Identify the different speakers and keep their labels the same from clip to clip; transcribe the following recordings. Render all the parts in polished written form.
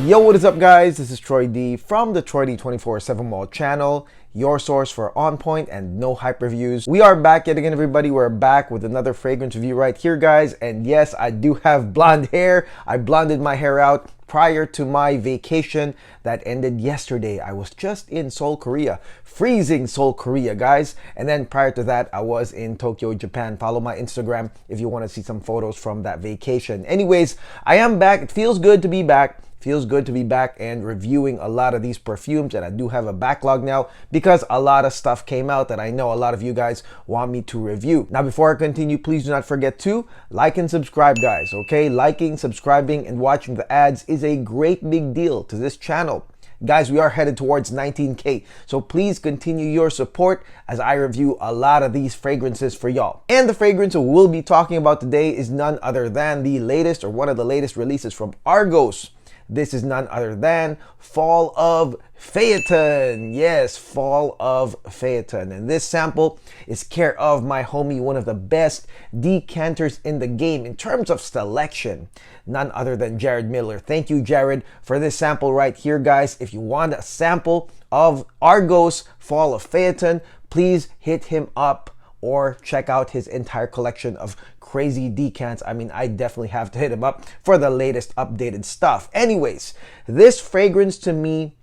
Speaker 1: Yo, what is up guys? This is Troy D from the Troy D 24/7 Mall channel, your source for on point and no hype reviews. We are back yet again, everybody. We're back with another fragrance review right here, guys. And yes, I do have blonde hair. I blonded my hair out prior to my vacation that ended yesterday. I was just in Seoul, Korea. Freezing Seoul, Korea, guys. And then prior to that, I was in Tokyo, Japan. Follow my Instagram if you want to see some photos from that vacation. Anyways, I am back. It feels good to be back. Feels good to be back and reviewing a lot of these perfumes, and I do have a backlog now because a lot of stuff came out that I know a lot of you guys want me to review. Now, before I continue, please do not forget to like and subscribe, guys, okay? Liking, subscribing, and watching the ads is a great big deal to this channel. Guys, we are headed towards 19K, so please continue your support as I review a lot of these fragrances for y'all. And the fragrance we'll be talking about today is none other than the latest, or one of the latest releases from Argos. This is none other than Fall of Phaeton. Yes, Fall of Phaeton. And this sample is care of my homie, one of the best decanters in the game in terms of selection. None other than Jared Miller. Thank you, Jared, for this sample right here, guys. If you want a sample of Argos Fall of Phaeton, please hit him up or check out his entire collection of crazy decants. I mean, I definitely have to hit him up for the latest updated stuff. Anyways, this fragrance to me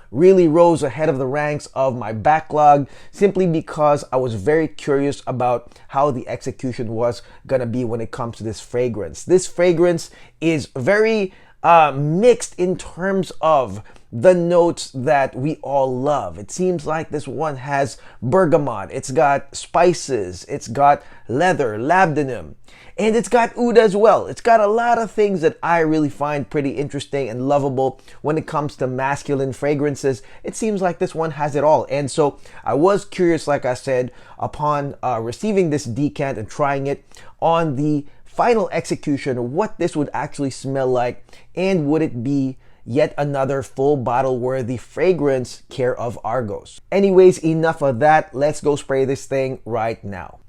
Speaker 1: really rose ahead of the ranks of my backlog simply because I was very curious about how the execution was gonna be when it comes to this fragrance. This fragrance is very mixed in terms of the notes that we all love. It seems like this one has bergamot, it's got spices, it's got leather, labdanum, and it's got oud as well. It's got a lot of things that I really find pretty interesting and lovable when it comes to masculine fragrances. It seems like this one has it all. And so I was curious, like I said, upon receiving this decant and trying it on the final execution, what this would actually smell like, and would it be yet another full bottle worthy fragrance care of Argos. Anyways, enough of that. Let's go spray this thing right now.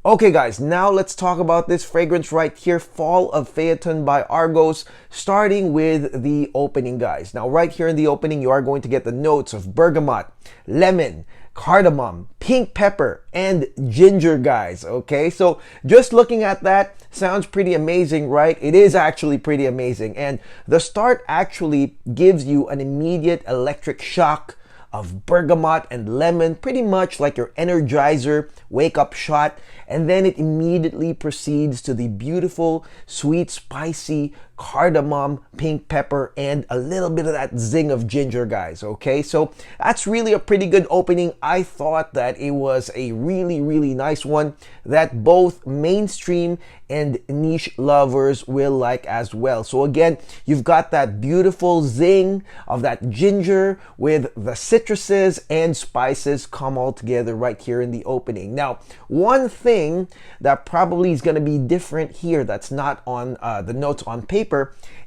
Speaker 1: Okay guys, now let's talk about this fragrance right here, Fall of Phaeton by Argos, starting with the opening, guys. Now right here in the opening, you are going to get the notes of bergamot, lemon, cardamom, pink pepper, and ginger, guys. Okay, so just looking at that sounds pretty amazing, right? It is actually pretty amazing, and the start actually gives you an immediate electric shock of bergamot and lemon, pretty much like your energizer wake up shot, and then it immediately proceeds to the beautiful sweet spicy cardamom, pink pepper, and a little bit of that zing of ginger, guys. Okay, so that's really a pretty good opening. I thought that it was a really nice one that both mainstream and niche lovers will like as well. So again, you've got that beautiful zing of that ginger with the citruses and spices come all together right here in the opening. Now, one thing that probably is going to be different here that's not on the notes on paper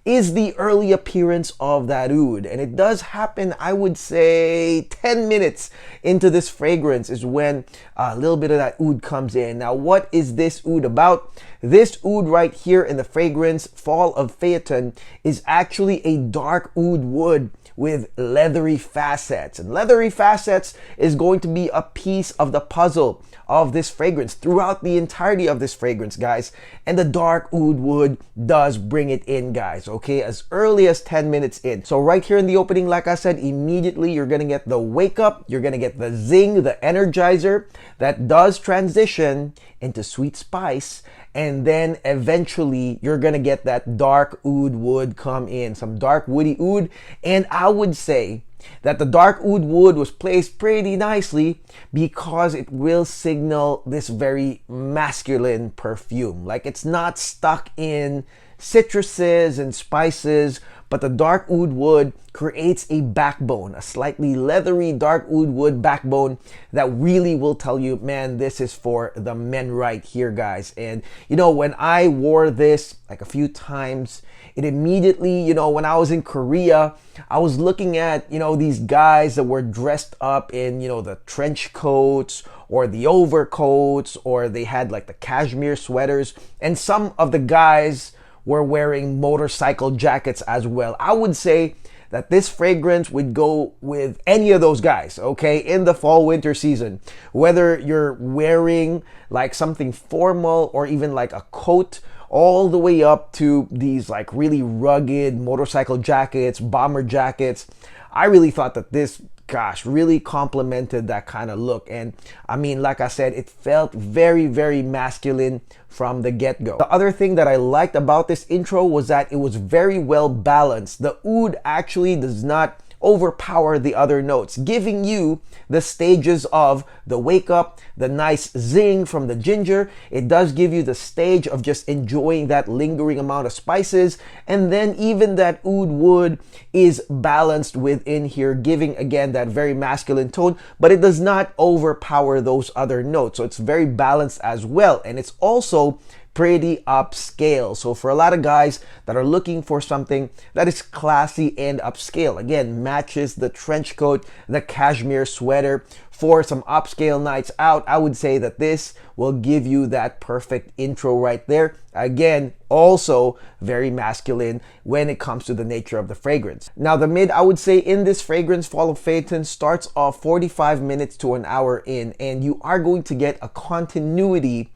Speaker 1: is the early appearance of that oud. And it does happen, I would say 10 minutes into this fragrance is when a little bit of that oud comes in. Now, what is this oud about? This oud right here in the fragrance Fall of Phaeton is actually a dark oud wood with leathery facets. And leathery facets is going to be a piece of the puzzle of this fragrance throughout the entirety of this fragrance, guys. And the dark oud wood does bring it in, guys, okay, as early as 10 minutes in. So right here in the opening, like I said, immediately you're gonna get the wake up, you're gonna get the zing, the energizer that does transition into sweet spice, and then eventually you're gonna get that dark oud wood come in, some dark woody oud. And I would say that the dark oud wood was placed pretty nicely because it will signal this very masculine perfume. Like, it's not stuck in citruses and spices, but the dark oud wood creates a backbone, a slightly leathery dark oud wood backbone that really will tell you, man, this is for the men right here, guys. And you know, when I wore this like a few times, it immediately, you know, when I was in Korea, I was looking at, you know, these guys that were dressed up in, you know, the trench coats or the overcoats, or they had like the cashmere sweaters, and some of the guys were wearing motorcycle jackets as well. I would say that this fragrance would go with any of those guys, okay, in the fall winter season. Whether you're wearing like something formal or even like a coat, all the way up to these like really rugged motorcycle jackets, bomber jackets. I really thought that this, gosh, really complemented that kind of look. And I mean, like I said, it felt very, very masculine from the get-go. The other thing that I liked about this intro was that it was very well balanced. The oud actually does not overpower the other notes, giving you the stages of the wake up, the nice zing from the ginger. It does give you the stage of just enjoying that lingering amount of spices, and then even that oud wood is balanced within here, giving again that very masculine tone, but it does not overpower those other notes. So it's very balanced as well, and it's also pretty upscale. So for a lot of guys that are looking for something that is classy and upscale, again, matches the trench coat, the cashmere sweater, for some upscale nights out, I would say that this will give you that perfect intro right there. Again, also very masculine when it comes to the nature of the fragrance. Now the mid, I would say in this fragrance, Fall of Phaeton, starts off 45 minutes to an hour in, and you are going to get a continuity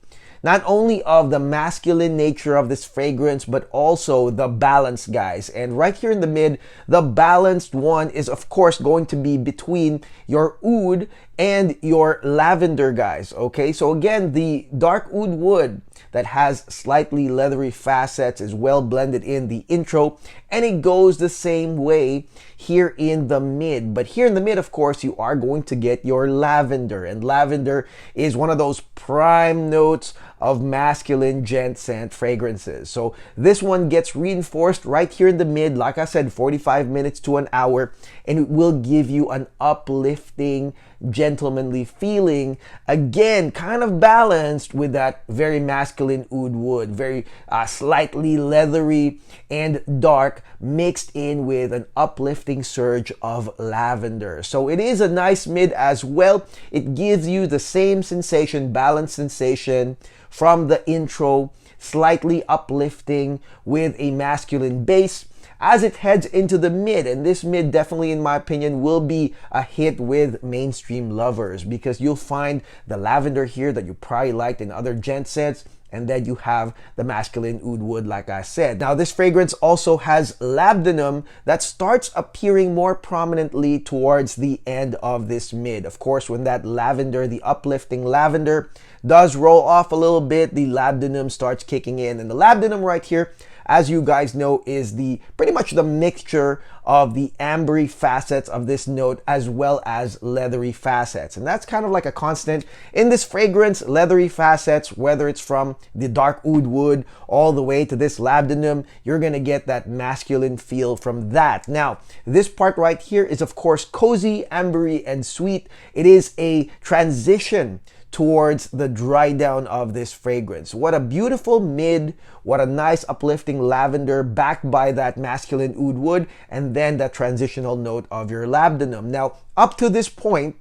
Speaker 1: not only of the masculine nature of this fragrance, but also the balance, guys. And right here in the mid, the balanced one is of course going to be between your oud and your lavender, guys. Okay, so again, the dark oud wood that has slightly leathery facets is well blended in the intro, and it goes the same way here in the mid. But here in the mid, of course, you are going to get your lavender, and lavender is one of those prime notes of masculine gent scent fragrances. So this one gets reinforced right here in the mid, like I said, 45 minutes to an hour, and it will give you an uplifting, gentlemanly feeling, again kind of balanced with that very masculine oud wood, very slightly leathery and dark, mixed in with an uplifting surge of lavender. So it is a nice mid as well. It gives you the same sensation, balanced sensation from the intro, slightly uplifting with a masculine base as it heads into the mid. And this mid definitely, in my opinion, will be a hit with mainstream lovers, because you'll find the lavender here that you probably liked in other gent scents, and then you have the masculine oud wood, like I said. Now this fragrance also has labdanum that starts appearing more prominently towards the end of this mid. Of course, when that lavender, the uplifting lavender, does roll off a little bit, the labdanum starts kicking in. And the labdanum right here, as you guys know, is the pretty much the mixture of the ambery facets of this note as well as leathery facets. And that's kind of like a constant in this fragrance, leathery facets, whether it's from the dark oud wood all the way to this labdanum, you're gonna get that masculine feel from that. Now, this part right here is of course cozy, ambery, and sweet. It is a transition towards the dry down of this fragrance. What a beautiful mid, what a nice uplifting lavender backed by that masculine oud wood, and then that transitional note of your labdanum. Now, up to this point,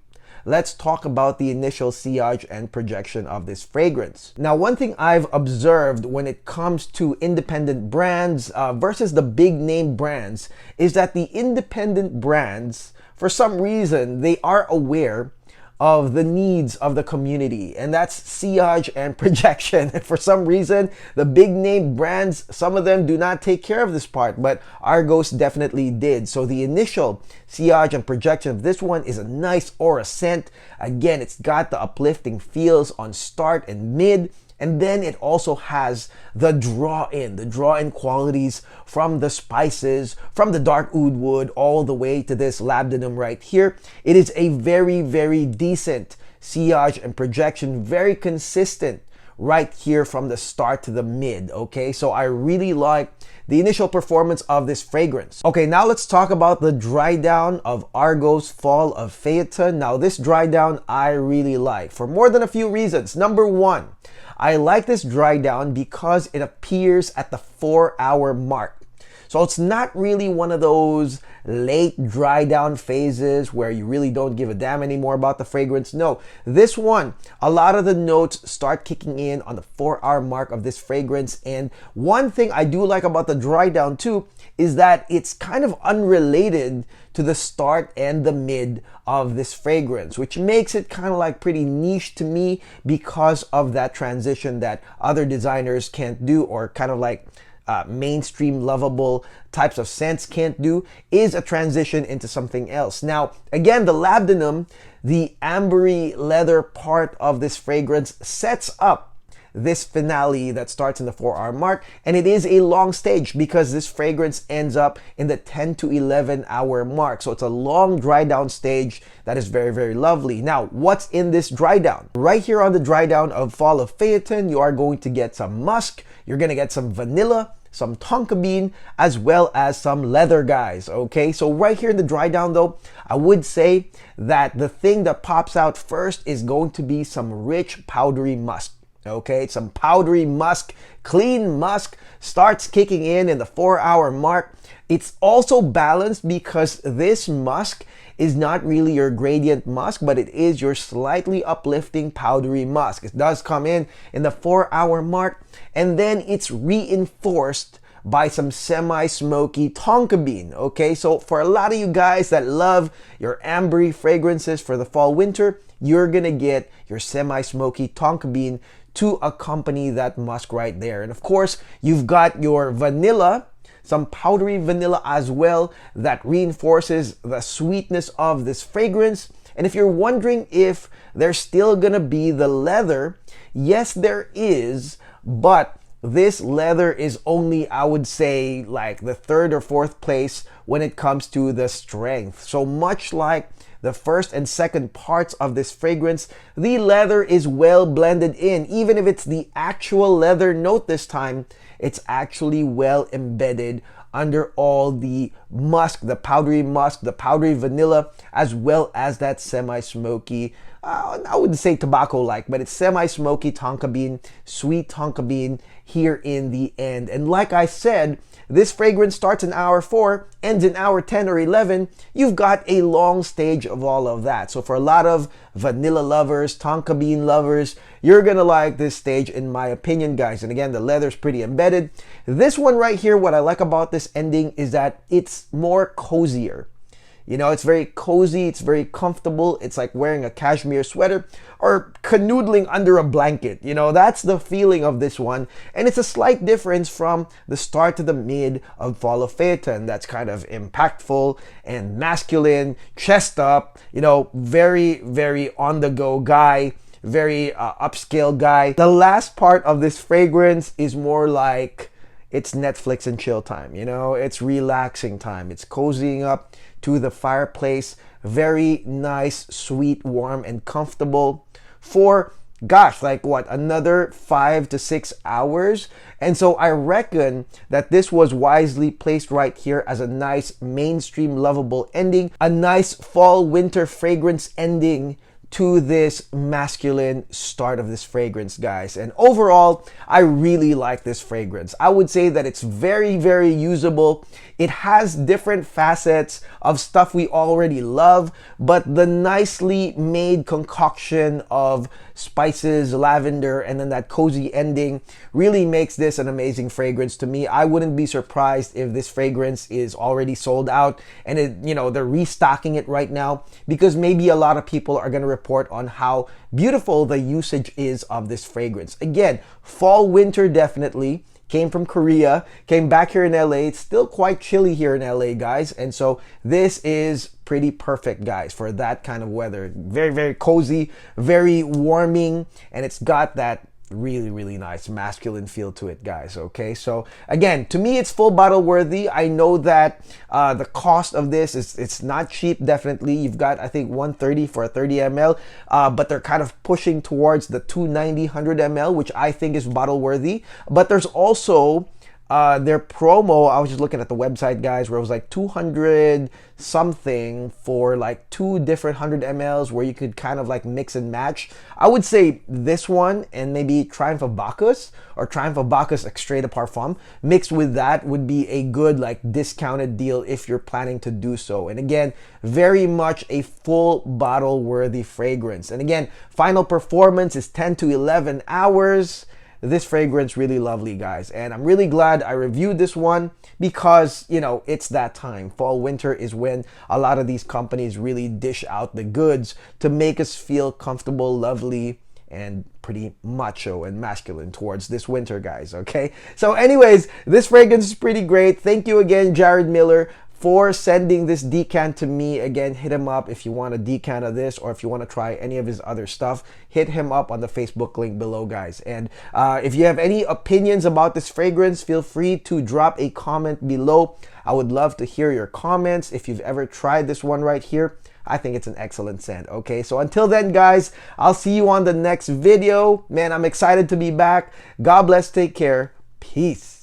Speaker 1: let's talk about the initial sillage and projection of this fragrance. Now, one thing I've observed when it comes to independent brands versus the big name brands is that the independent brands, for some reason, they are aware of the needs of the community, and that's sillage and projection. For some reason, the big name brands, some of them do not take care of this part, but Argos definitely did. So the initial sillage and projection of this one is a nice aura scent. Again, it's got the uplifting feels on start and mid, and then it also has the draw-in qualities from the spices, from the dark oud wood all the way to this labdanum right here. It is a very, very decent sillage and projection, very consistent right here from the start to the mid, okay? So I really like the initial performance of this fragrance. Okay, now let's talk about the dry down of Argos Fall of Phaeton. Now this dry down I really like for more than a few reasons. Number one, I like this dry down because it appears at the 4-hour mark. So it's not really one of those late dry down phases where you really don't give a damn anymore about the fragrance. No, this one, a lot of the notes start kicking in on the 4-hour mark of this fragrance. And one thing I do like about the dry down too is that it's kind of unrelated to the start and the mid of this fragrance, which makes it kind of like pretty niche to me because of that transition that other designers can't do, or kind of like mainstream lovable types of scents can't do, is a transition into something else. Now, again, the labdanum, the ambery leather part of this fragrance, sets up this finale that starts in the 4-hour mark, and it is a long stage because this fragrance ends up in the 10 to 11 hour mark. So it's a long dry down stage that is very, very lovely. Now, what's in this dry down? Right here on the dry down of Fall of Phaeton, you are going to get some musk, you're going to get some vanilla, some tonka bean, as well as some leather, guys. Okay, so right here in the dry down though, I would say that the thing that pops out first is going to be some rich powdery musk. Okay, some powdery musk, clean musk starts kicking in the 4-hour mark. It's also balanced because this musk is not really your gradient musk, but it is your slightly uplifting powdery musk. It does come in the 4-hour mark, and then it's reinforced by some semi-smoky tonka bean. Okay, so for a lot of you guys that love your ambery fragrances for the fall winter, you're gonna get your semi-smoky tonka bean to accompany that musk right there. And of course, you've got your vanilla, some powdery vanilla as well, that reinforces the sweetness of this fragrance. And if you're wondering if there's still gonna be the leather, yes, there is, but this leather is only, I would say, like the 3rd or 4th place when it comes to the strength. So much like the first and second parts of this fragrance, the leather is well blended in. Even if it's the actual leather note this time, it's actually well embedded under all the musk, the powdery vanilla, as well as that semi-smoky, I wouldn't say tobacco-like, but it's semi-smoky tonka bean, sweet tonka bean here in the end. And like I said, this fragrance starts in hour 4, ends in hour 10 or 11. You've got a long stage of all of that. So for a lot of vanilla lovers, tonka bean lovers, you're gonna like this stage in my opinion, guys. And again, the leather's pretty embedded. This one right here, what I like about this ending is that it's more cozier. You know, it's very cozy, it's very comfortable. It's like wearing a cashmere sweater or canoodling under a blanket. You know, that's the feeling of this one. And it's a slight difference from the start to the mid of Fall of Phaeton. That's kind of impactful and masculine, chest up, you know, very, very on the go guy, very upscale guy. The last part of this fragrance is more like it's Netflix and chill time, you know, it's relaxing time. It's cozying up to the fireplace. Very nice, sweet, warm, and comfortable for, gosh, like what, another 5 to 6 hours. And so I reckon that this was wisely placed right here as a nice mainstream lovable ending, a nice fall winter fragrance ending to this masculine start of this fragrance, guys. And overall, I really like this fragrance. I would say that it's very, very usable. It has different facets of stuff we already love, but the nicely made concoction of spices, lavender, and then that cozy ending really makes this an amazing fragrance to me. I wouldn't be surprised if this fragrance is already sold out and it, you know, they're restocking it right now, because maybe a lot of people are going to report on how beautiful the usage is of this fragrance. Again, fall winter definitely. Came from Korea, came back here in LA. It's still quite chilly here in LA, guys. And so this is pretty perfect, guys, for that kind of weather. Very, very cozy, very warming, and it's got that really, really nice masculine feel to it, guys. Okay, so again, to me, it's full bottle worthy. I know that the cost of this is, it's not cheap. Definitely, you've got, I think, 130 for a 30 ml, but they're kind of pushing towards the 290 100 ml, which I think is bottle worthy. But there's also their promo. I was just looking at the website, guys, where it was like 200 something for like 2 different 100 mls where you could kind of like mix and match. I would say this one and maybe Triumph of Bacchus or Triumph of Bacchus Extrait de Parfum mixed with that would be a good like discounted deal if you're planning to do so. And again, very much a full bottle worthy fragrance. And again, final performance is 10 to 11 hours. This fragrance really lovely, guys, and I'm really glad I reviewed this one because, you know, it's that time. Fall, winter is when a lot of these companies really dish out the goods to make us feel comfortable, lovely, and pretty macho and masculine towards this winter, guys. Okay, so anyways, this fragrance is pretty great. Thank you again, Jared Miller, for sending this decant to me. Again, hit him up if you want a decant of this or if you want to try any of his other stuff. Hit him up on the Facebook link below, guys. And if you have any opinions about this fragrance, feel free to drop a comment below. I would love to hear your comments. If you've ever tried this one right here, I think it's an excellent scent. Okay, so until then, guys, I'll see you on the next video. Man, I'm excited to be back. God bless, take care, peace.